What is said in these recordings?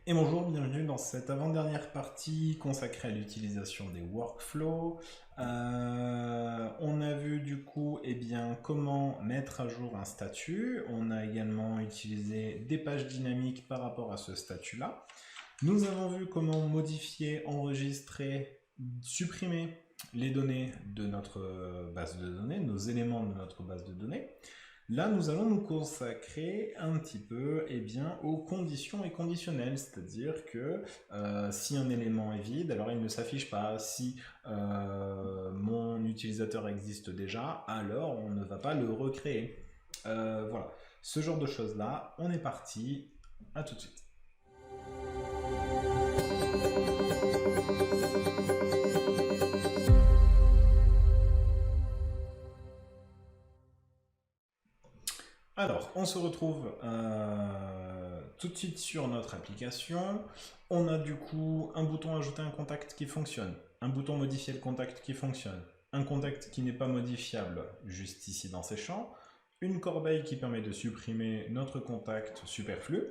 Et bonjour, bienvenue dans cette avant-dernière partie consacrée à l'utilisation des workflows. On a vu du coup comment mettre à jour un statut. On a également utilisé des pages dynamiques par rapport à ce statut-là. Nous avons vu comment modifier, enregistrer, supprimer les données de notre base de données, nos éléments de notre base de données. Là, nous allons nous consacrer un petit peu aux conditions et conditionnels, c'est-à-dire que si un élément est vide, alors il ne s'affiche pas. Si mon utilisateur existe déjà, alors on ne va pas le recréer. Voilà, ce genre de choses-là, on est parti, à tout de suite. Alors, on se retrouve tout de suite sur notre application. On a du coup un bouton ajouter un contact qui fonctionne, un bouton modifier le contact qui fonctionne, un contact qui n'est pas modifiable juste ici dans ces champs, une corbeille qui permet de supprimer notre contact superflu.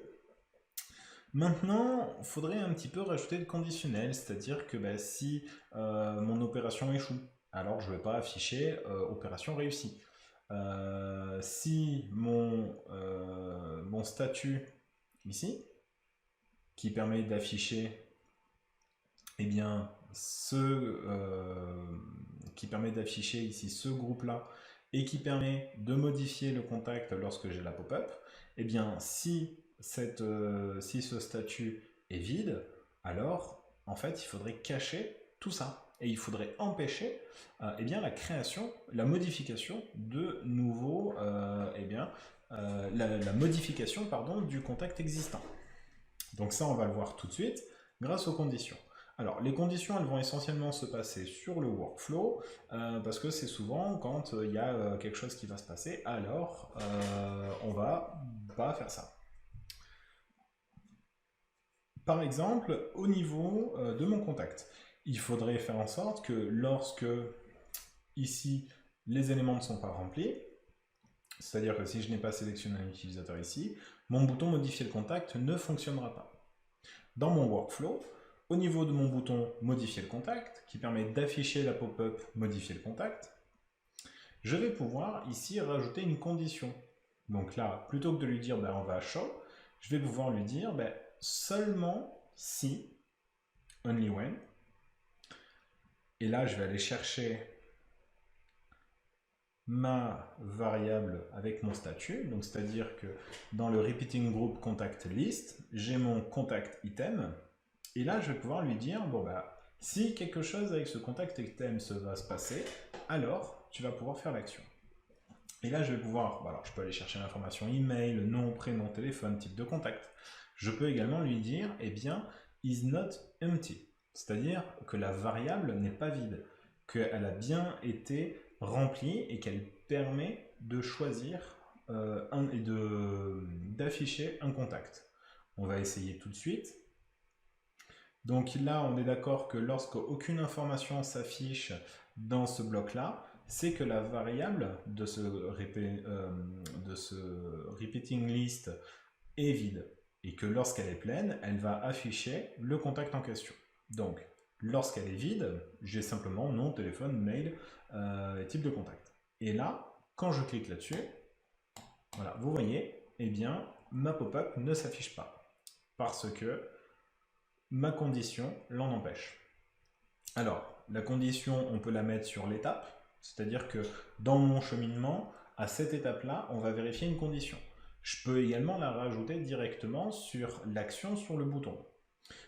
Maintenant, il faudrait un petit peu rajouter le conditionnel, c'est-à-dire que si mon opération échoue, alors je ne vais pas afficher opération réussie. Si mon statut ici, qui permet d'afficher ici ce groupe-là, et qui permet de modifier le contact lorsque j'ai la pop-up, si ce statut est vide, alors en fait il faudrait cacher tout ça. Et il faudrait empêcher la création, la modification de nouveaux, la modification du contact existant. Donc ça, on va le voir tout de suite grâce aux conditions. Alors, les conditions, elles vont essentiellement se passer sur le workflow, parce que c'est souvent quand il y a quelque chose qui va se passer, alors on va faire ça. Par exemple, au niveau de mon contact, il faudrait faire en sorte que lorsque, ici, les éléments ne sont pas remplis, c'est-à-dire que si je n'ai pas sélectionné un utilisateur ici, mon bouton modifier le contact ne fonctionnera pas. Dans mon workflow, au niveau de mon bouton modifier le contact, qui permet d'afficher la pop-up modifier le contact, je vais pouvoir ici rajouter une condition. Donc là, plutôt que de lui dire on va show, je vais pouvoir lui dire seulement si, only when, et là je vais aller chercher ma variable avec mon statut, donc c'est-à-dire que dans le repeating group contact list, j'ai mon contact item, et là je vais pouvoir lui dire, si quelque chose avec ce contact item va se passer, alors tu vas pouvoir faire l'action. Et là je vais pouvoir, alors je peux aller chercher l'information email, nom, prénom, téléphone, type de contact. Je peux également lui dire, is not empty, c'est-à-dire que la variable n'est pas vide, qu'elle a bien été remplie et qu'elle permet de choisir et d'afficher un contact. On va essayer tout de suite. Donc là, on est d'accord que lorsque aucune information s'affiche dans ce bloc-là, c'est que la variable de ce repeating list est vide. Et que lorsqu'elle est pleine, elle va afficher le contact en question. Donc, lorsqu'elle est vide, j'ai simplement nom, téléphone, mail, type de contact. Et là, quand je clique là-dessus, voilà, vous voyez, ma pop-up ne s'affiche pas. Parce que ma condition l'en empêche. Alors, la condition, on peut la mettre sur l'étape, c'est-à-dire que dans mon cheminement, à cette étape-là, on va vérifier une condition. Je peux également la rajouter directement sur l'action sur le bouton.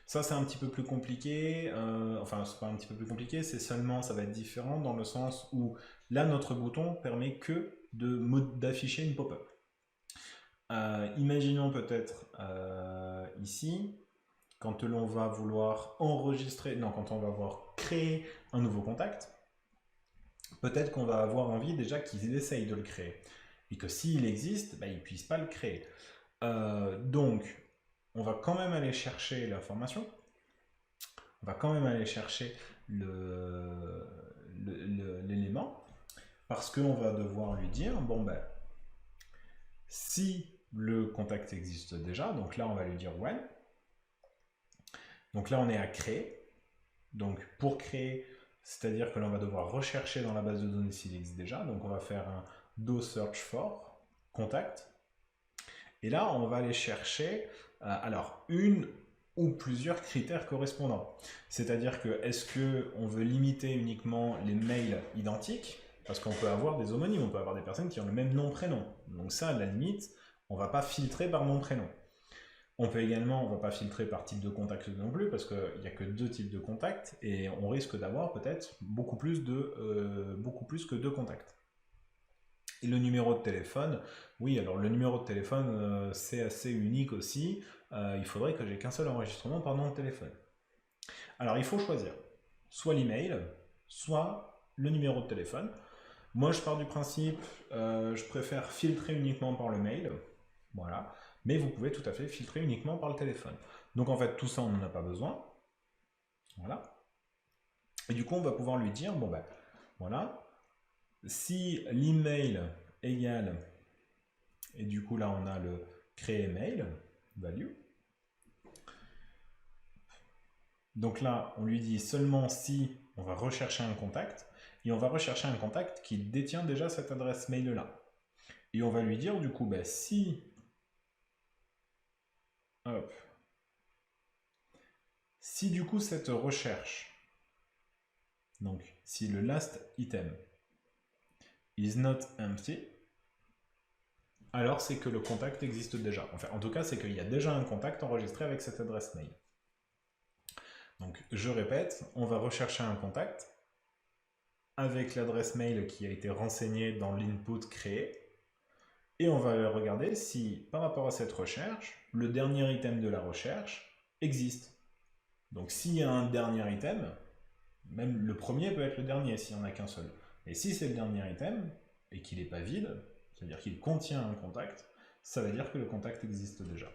Ça, c'est un petit peu plus compliqué, enfin, c'est pas un petit peu plus compliqué, c'est seulement, ça va être différent dans le sens où là, notre bouton permet que d'afficher une pop-up. Imaginons peut-être ici, quand l'on va vouloir quand on va vouloir créer un nouveau contact, peut-être qu'on va avoir envie déjà qu'ils essayent de le créer. Et que s'il existe, ils ne puissent pas le créer. Donc, on va quand même aller chercher l'information. On va quand même aller chercher l'élément. Parce qu'on va devoir lui dire, si le contact existe déjà, donc là on va lui dire when, Donc là, on est à créer. Donc pour créer, c'est-à-dire que l'on va devoir rechercher dans la base de données s'il existe déjà. Donc on va faire un do search for contact. Et là, on va aller chercher alors une ou plusieurs critères correspondants. C'est-à-dire que est-ce qu'on veut limiter uniquement les mails identiques? Parce qu'on peut avoir des homonymes, on peut avoir des personnes qui ont le même nom-prénom. Donc ça, à la limite, on ne va pas filtrer par nom-prénom. On peut également, on ne va pas filtrer par type de contact non plus, parce qu'il n'y a que 2 types de contacts, et on risque d'avoir peut-être beaucoup plus que 2 contacts. Et le numéro de téléphone, oui, alors le numéro de téléphone, c'est assez unique aussi. Il faudrait que j'ai qu'un seul enregistrement par nom de téléphone. Alors il faut choisir soit l'email, soit le numéro de téléphone. Moi je pars du principe, je préfère filtrer uniquement par le mail, voilà. Mais vous pouvez tout à fait filtrer uniquement par le téléphone. Donc en fait tout ça on n'en a pas besoin, voilà. Et du coup on va pouvoir lui dire, bon ben voilà, si l'email égale, et du coup là on a le créer mail, value. Donc là on lui dit seulement si on va rechercher un contact, et on va rechercher un contact qui détient déjà cette adresse mail là. Et on va lui dire du coup, ben, si, hop, si du coup cette recherche, donc si le last item is not empty, alors c'est que le contact existe déjà. Enfin, en tout cas, c'est qu'il y a déjà un contact enregistré avec cette adresse mail. Donc, je répète, on va rechercher un contact avec l'adresse mail qui a été renseignée dans l'input créé, et on va regarder si, par rapport à cette recherche, le dernier item de la recherche existe. Donc, s'il y a un dernier item, même le premier peut être le dernier s'il n'y en a qu'un seul. Et si c'est le dernier item, et qu'il n'est pas vide, c'est-à-dire qu'il contient un contact, ça veut dire que le contact existe déjà.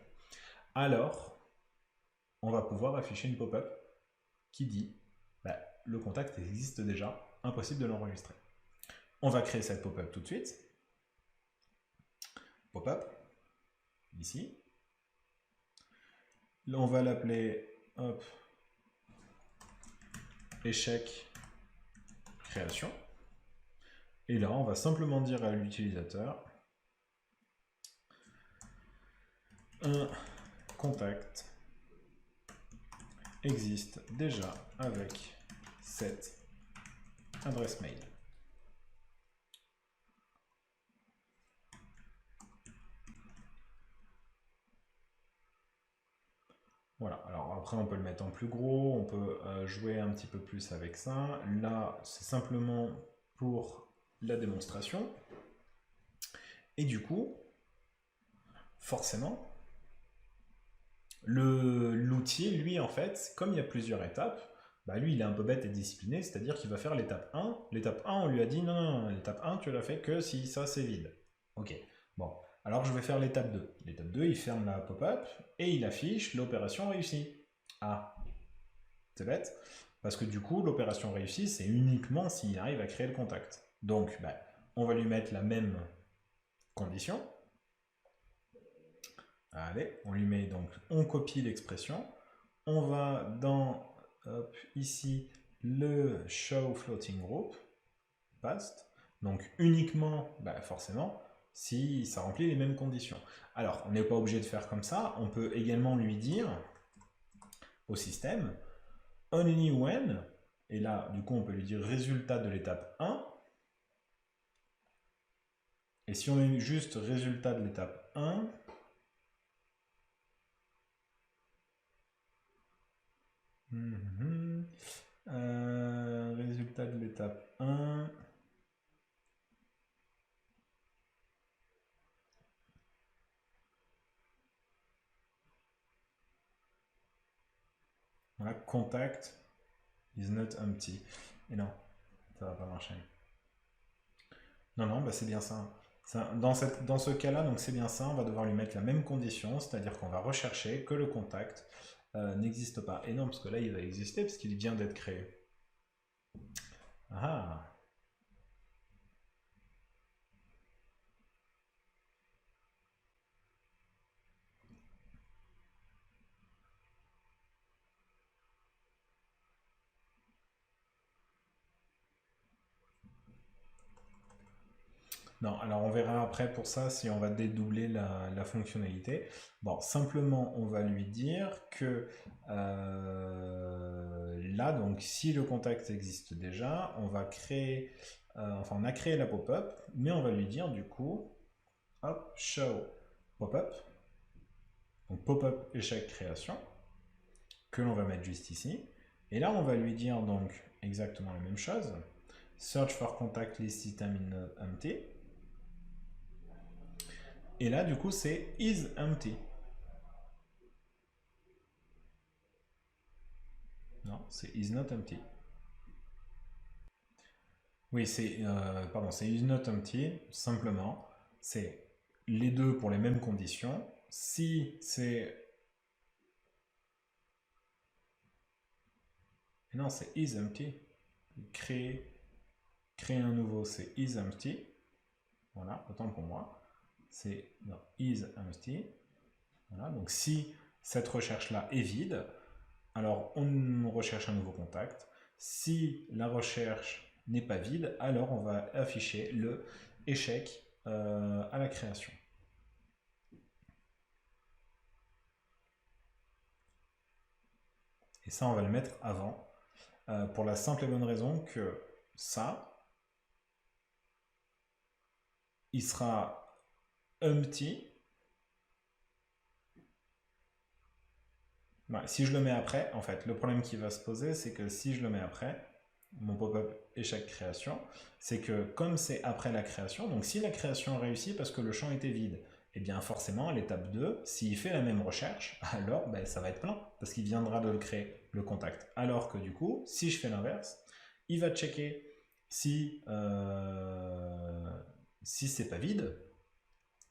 Alors, on va pouvoir afficher une pop-up qui dit bah, le contact existe déjà, impossible de l'enregistrer. On va créer cette pop-up tout de suite. Pop-up, ici. Là, on va l'appeler échec création. Et là, on va simplement dire à l'utilisateur un contact existe déjà avec cette adresse mail. Voilà, alors après on peut le mettre en plus gros, on peut jouer un petit peu plus avec ça. Là, c'est simplement pour la démonstration. Et du coup, forcément, l'outil, lui, en fait, comme il y a plusieurs étapes, bah lui, il est un peu bête et discipliné, c'est-à-dire qu'il va faire l'étape 1. L'étape 1, on lui a dit non, non, non, l'étape 1, tu l'as fait que si ça, c'est vide. Ok, bon. Alors, je vais faire l'étape 2. L'étape 2, il ferme la pop-up et il affiche l'opération réussie. Ah, c'est bête, parce que du coup, l'opération réussie, c'est uniquement s'il arrive à créer le contact. Donc, bah, on va lui mettre la même condition. Allez, on lui met donc, on copie l'expression. On va dans, hop, ici, le show floating group, past. Donc uniquement, bah forcément, si ça remplit les mêmes conditions. Alors, on n'est pas obligé de faire comme ça. On peut également lui dire au système, only when, et là, du coup, on peut lui dire résultat de l'étape 1. Et si on met juste résultat de l'étape 1, résultat de l'étape 1, voilà, contact is not empty. Et non, ça va pas marcher. Non, non, bah c'est bien ça. Dans ce cas-là, donc c'est bien ça, on va devoir lui mettre la même condition, c'est-à-dire qu'on va rechercher que le contact n'existe pas. Et non, parce que là, il va exister, parce qu'il vient d'être créé. Ah, Non, alors on verra après pour ça si on va dédoubler la fonctionnalité. Bon, simplement on va lui dire que là, donc si le contact existe déjà, on va créer, enfin on a créé la pop-up, mais on va lui dire du coup, hop, show pop-up, donc pop-up échec création, que l'on va mettre juste ici. Et là on va lui dire donc exactement la même chose, search for contact list item in empty. Et là, du coup, c'est is empty. Non, c'est is not empty. Oui, pardon, c'est is not empty. Simplement, c'est les deux pour les mêmes conditions. Si c'est... Non, c'est is empty. Créer un nouveau, c'est is empty. Voilà, autant pour moi. C'est is empty. Voilà, donc si cette recherche-là est vide, alors on recherche un nouveau contact. Si la recherche n'est pas vide, alors on va afficher le échec à la création. Et ça, on va le mettre avant, pour la simple et bonne raison que ça, il sera empty. Ouais, si je le mets après, en fait, le problème qui va se poser, c'est que si je le mets après, mon pop-up échec création, c'est que comme c'est après la création, donc si la création réussit parce que le champ était vide, et bien forcément à l'étape 2, s'il fait la même recherche, alors ben, ça va être plein, parce qu'il viendra de le créer, le contact. Alors que du coup, si je fais l'inverse, il va checker si, si c'est pas vide,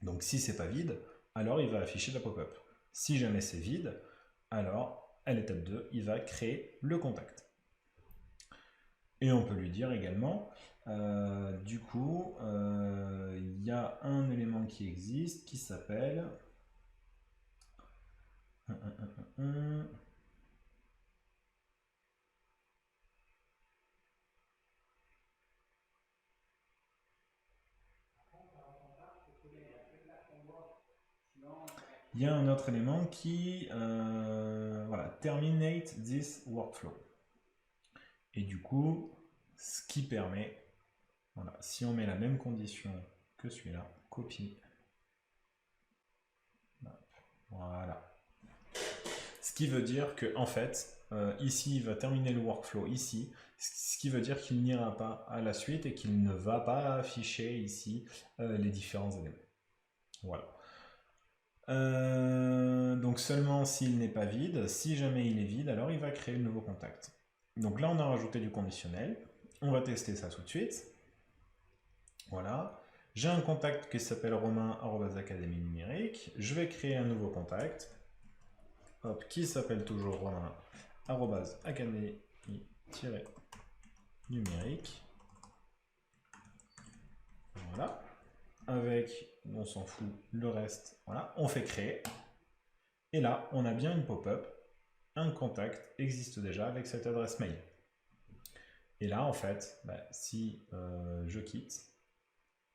donc si c'est pas vide, alors il va afficher la pop-up. Si jamais c'est vide, alors à l'étape 2, il va créer le contact. Et on peut lui dire également, du coup, il y a un élément qui existe qui s'appelle... Il y a un autre élément qui voilà, terminate this workflow. Et du coup, ce qui permet, voilà, si on met la même condition que celui-là, copie. Voilà. Ce qui veut dire que en fait, ici, il va terminer le workflow ici, ce qui veut dire qu'il n'ira pas à la suite et qu'il ne va pas afficher ici les différents éléments. Voilà. Donc seulement s'il n'est pas vide, si jamais il est vide, alors il va créer le nouveau contact. Donc là, on a rajouté du conditionnel. On va tester ça tout de suite. Voilà. J'ai un contact qui s'appelle romain@académie numérique. Je vais créer un nouveau contact. Hop, qui s'appelle toujours romain@académie-numérique. Voilà. Avec, on s'en fout, le reste. Voilà, on fait créer. Et là, on a bien une pop-up. Un contact existe déjà avec cette adresse mail. Et là, en fait, bah, si je quitte,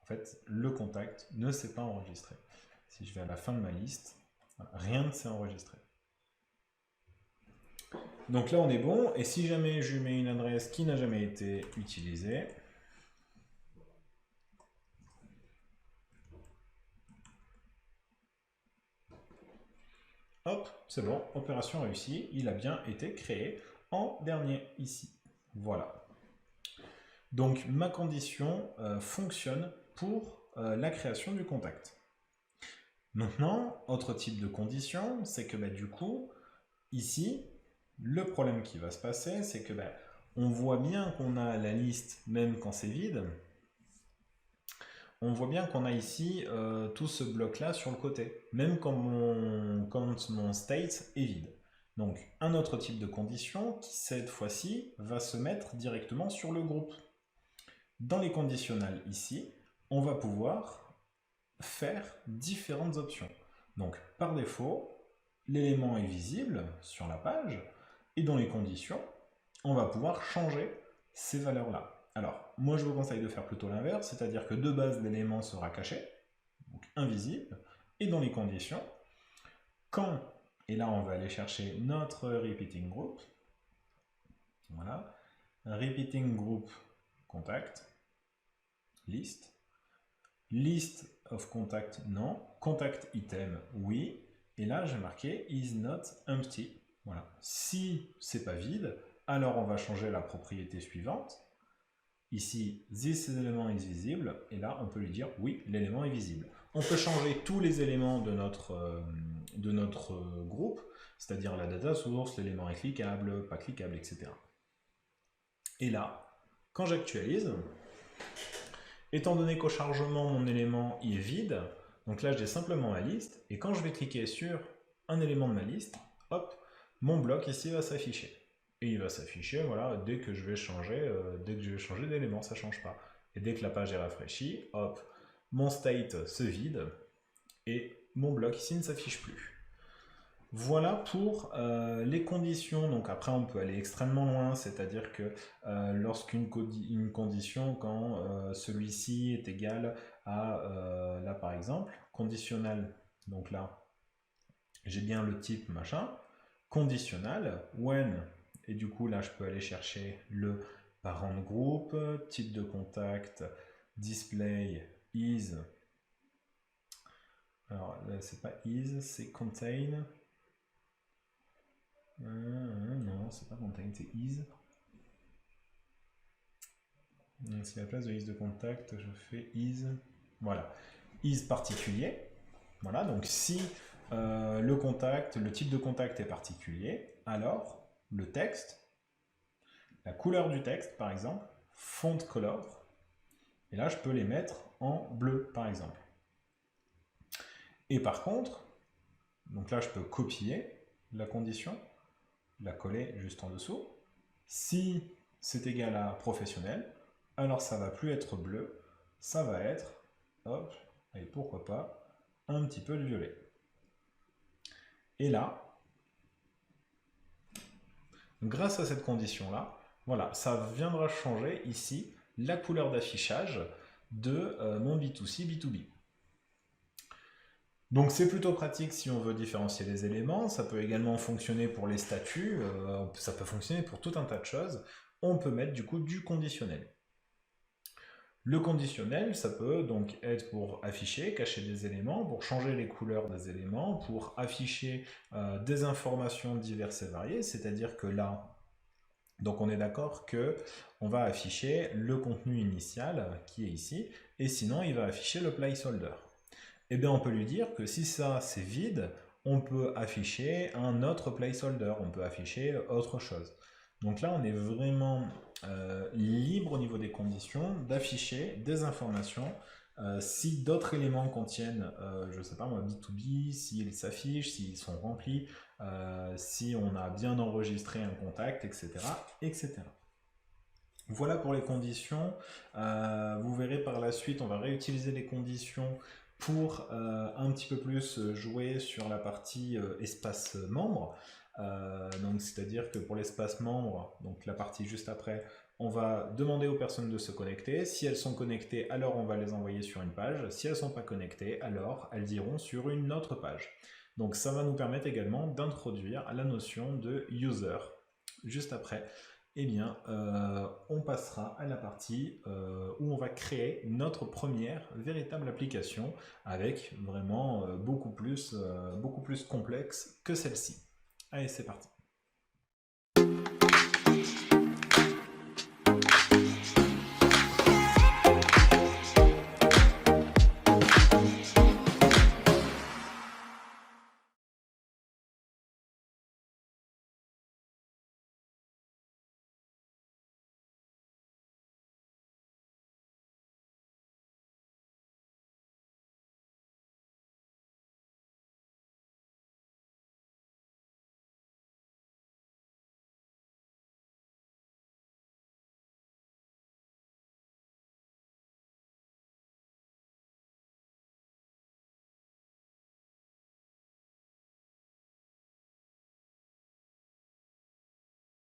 en fait, le contact ne s'est pas enregistré. Si je vais à la fin de ma liste, voilà, rien ne s'est enregistré. Donc là, on est bon. Et si jamais je mets une adresse qui n'a jamais été utilisée, hop, c'est bon, opération réussie. Il a bien été créé en dernier ici. Voilà. Donc ma condition fonctionne pour la création du contact. Maintenant, autre type de condition, c'est que bah, du coup, ici, le problème qui va se passer, c'est que bah, on voit bien qu'on a la liste, même quand c'est vide. On voit bien qu'on a ici tout ce bloc-là sur le côté, même quand mon state est vide. Donc, un autre type de condition qui, cette fois-ci, va se mettre directement sur le groupe. Dans les conditionnels ici, on va pouvoir faire différentes options. Donc, par défaut, l'élément est visible sur la page, et dans les conditions, on va pouvoir changer ces valeurs-là. Alors, moi je vous conseille de faire plutôt l'inverse, c'est-à-dire que de base l'élément sera caché, donc invisible, et dans les conditions, quand, et là on va aller chercher notre repeating group, voilà, repeating group contact, list, list of contact non, contact item oui, et là j'ai marqué is not empty. Voilà. Si c'est pas vide, alors on va changer la propriété suivante. Ici, this element is visible, et là on peut lui dire oui, l'élément est visible. On peut changer tous les éléments de notre groupe, c'est-à-dire la data source, l'élément est cliquable, pas cliquable, etc. Et là, quand j'actualise, étant donné qu'au chargement, mon élément est vide, donc là j'ai simplement ma liste, et quand je vais cliquer sur un élément de ma liste, hop, mon bloc ici va s'afficher. Et il va s'afficher voilà, dès que je vais changer d'élément, ça ne change pas. Et dès que la page est rafraîchie, hop, mon state se vide, et mon bloc ici ne s'affiche plus. Voilà pour les conditions. Donc après on peut aller extrêmement loin, c'est-à-dire que lorsqu'une condition, quand celui-ci est égal à, là par exemple, conditionnel, donc là j'ai bien le type machin, conditionnel, when, et du coup là je peux aller chercher le parent group, type de contact, display is, alors là c'est pas is, c'est contain. Non, c'est pas contain, c'est is. Si à la place de is de contact, je fais is. Voilà. Is particulier. Voilà, donc si le type de contact est particulier, alors le texte, la couleur du texte par exemple, font color, et là je peux les mettre en bleu par exemple. Et par contre, donc là je peux copier la condition, la coller juste en dessous. Si c'est égal à professionnel, alors ça va plus être bleu, ça va être, hop, et pourquoi pas, un petit peu de violet. Et là, grâce à cette condition-là, voilà, ça viendra changer ici la couleur d'affichage de mon B2C, B2B. Donc c'est plutôt pratique si on veut différencier les éléments, ça peut également fonctionner pour les statuts, ça peut fonctionner pour tout un tas de choses. On peut mettre du coup du conditionnel. Le conditionnel, ça peut donc être pour afficher, cacher des éléments, pour changer les couleurs des éléments, pour afficher des informations diverses et variées, c'est-à-dire que là, donc on est d'accord que on va afficher le contenu initial qui est ici, et sinon il va afficher le placeholder. Eh bien on peut lui dire que si ça c'est vide, on peut afficher un autre placeholder, on peut afficher autre chose. Donc là on est vraiment libre au niveau des conditions d'afficher des informations. Si d'autres éléments contiennent, je ne sais pas moi, B2B, s'ils s'affichent, s'ils sont remplis, si on a bien enregistré un contact, etc. etc. Voilà pour les conditions. Vous verrez par la suite, on va réutiliser les conditions pour un petit peu plus jouer sur la partie espace membre. Donc c'est-à-dire que pour l'espace membre, donc la partie juste après, on va demander aux personnes de se connecter. Si elles sont connectées, alors on va les envoyer sur une page. Si elles ne sont pas connectées, alors elles iront sur une autre page. Donc ça va nous permettre également d'introduire la notion de user. Juste après, eh bien, on passera à la partie où on va créer notre première véritable application avec vraiment beaucoup plus complexe que celle-ci. Allez, c'est parti.